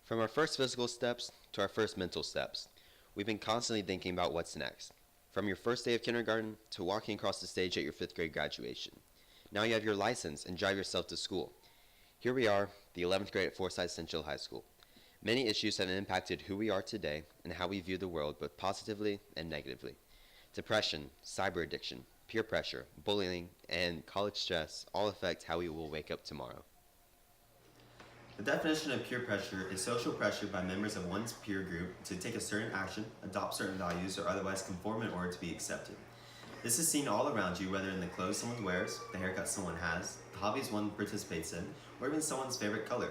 From our first physical steps to our first mental steps, we've been constantly thinking about what's next. From your first day of kindergarten to walking across the stage at your 5th grade graduation. Now you have your license and drive yourself to school. Here we are, the 11th grade at Forsyth Central High School. Many issues have impacted who we are today and how we view the world, both positively and negatively. Depression, cyber addiction, peer pressure, bullying, and college stress all affect how we will wake up tomorrow. The definition of peer pressure is social pressure by members of one's peer group to take a certain action, adopt certain values, or otherwise conform in order to be accepted. This is seen all around you, whether in the clothes someone wears, the haircut someone has, the hobbies one participates in, or even someone's favorite color.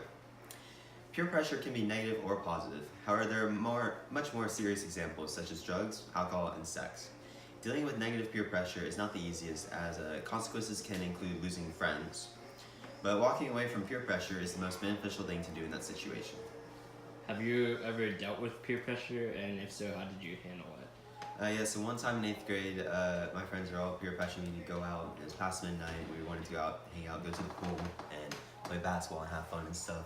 Peer pressure can be negative or positive. However, there are much more serious examples such as drugs, alcohol, and sex. Dealing with negative peer pressure is not the easiest, as consequences can include losing friends. But walking away from peer pressure is the most beneficial thing to do in that situation. Have you ever dealt with peer pressure, and if so, how did you handle it? So one time in 8th grade, my friends were all peer pressuring me to go out. It was past midnight, we wanted to go out, hang out, go to the pool, and play basketball and have fun and stuff.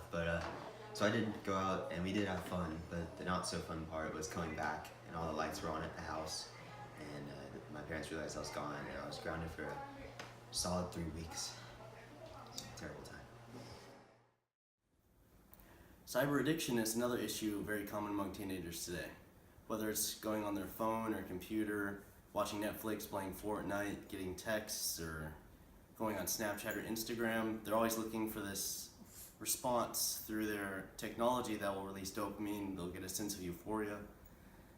So I did go out, and we did have fun, but the not so fun part was coming back, and all the lights were on at the house, and my parents realized I was gone, and I was grounded for a solid 3 weeks. Terrible time. Cyber addiction is another issue very common among teenagers today. Whether it's going on their phone or computer, watching Netflix, playing Fortnite, getting texts, or going on Snapchat or Instagram, they're always looking for this response through their technology that will release dopamine. They'll get a sense of euphoria.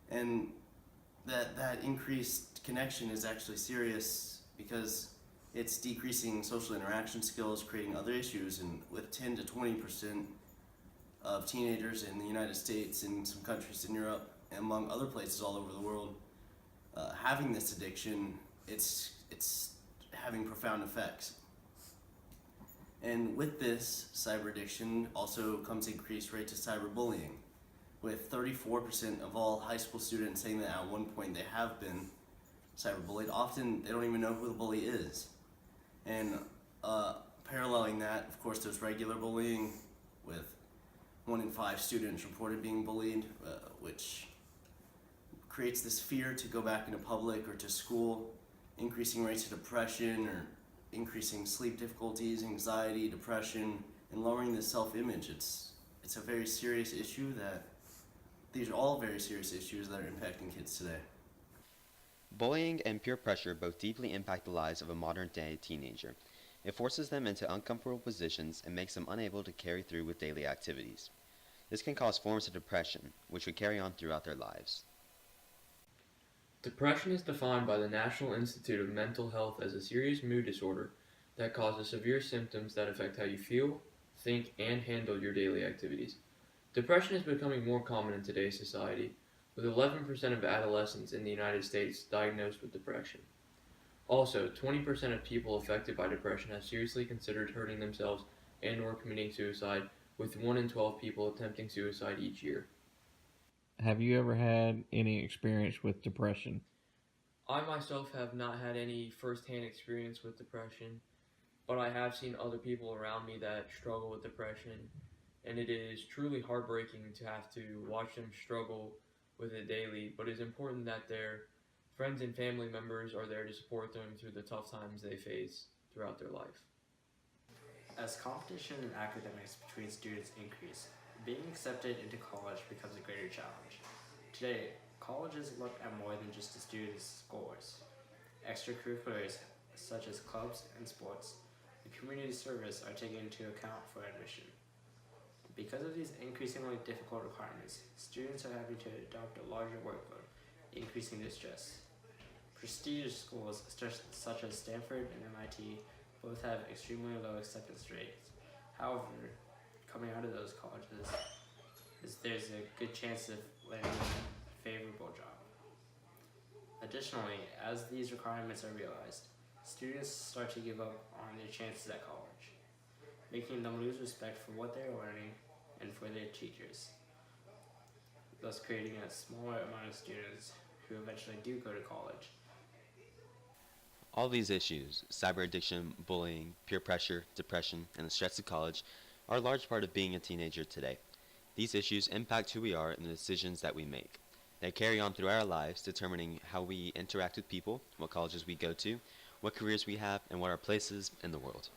And that increased connection is actually serious because it's decreasing social interaction skills, creating other issues, and with 10 to 20% of teenagers in the United States and some countries in Europe, and among other places all over the world, having this addiction, it's having profound effects. And with this cyber addiction also comes increased rates of cyberbullying, with 34% of all high school students saying that at one point they have been cyberbullied. Often they don't even know who the bully is. And paralleling that, of course, there's regular bullying, with 1 in 5 students reported being bullied, which creates this fear to go back into public or to school, increasing rates of depression or increasing sleep difficulties, anxiety, depression, and lowering the self-image. It's a very serious issue these are all very serious issues that are impacting kids today. Bullying and peer pressure both deeply impact the lives of a modern-day teenager. It forces them into uncomfortable positions and makes them unable to carry through with daily activities. This can cause forms of depression, which would carry on throughout their lives. Depression is defined by the National Institute of Mental Health as a serious mood disorder that causes severe symptoms that affect how you feel, think, and handle your daily activities. Depression is becoming more common in today's society, with 11% of adolescents in the United States diagnosed with depression. Also, 20% of people affected by depression have seriously considered hurting themselves and/or committing suicide, with 1 in 12 people attempting suicide each year. Have you ever had any experience with depression? I myself have not had any first-hand experience with depression, but I have seen other people around me that struggle with depression, and it is truly heartbreaking to have to watch them struggle with it daily, but it's important that their friends and family members are there to support them through the tough times they face throughout their life. As competition in academics between students increase, being accepted into college becomes a greater challenge. Today, colleges look at more than just a student's scores. Extracurriculars such as clubs and sports and community service are taken into account for admission. Because of these increasingly difficult requirements, students are having to adopt a larger workload, increasing their stress. Prestigious schools such as Stanford and MIT both have extremely low acceptance rates. However, coming out of those colleges, there's a good chance of landing a favorable job. Additionally, as these requirements are realized, students start to give up on their chances at college, making them lose respect for what they're learning and for their teachers, thus creating a smaller amount of students who eventually do go to college. All these issues, cyber addiction, bullying, peer pressure, depression, and the stress of college, are a large part of being a teenager today. These issues impact who we are and the decisions that we make. They carry on through our lives, determining how we interact with people, what colleges we go to, what careers we have, and what our place is in the world.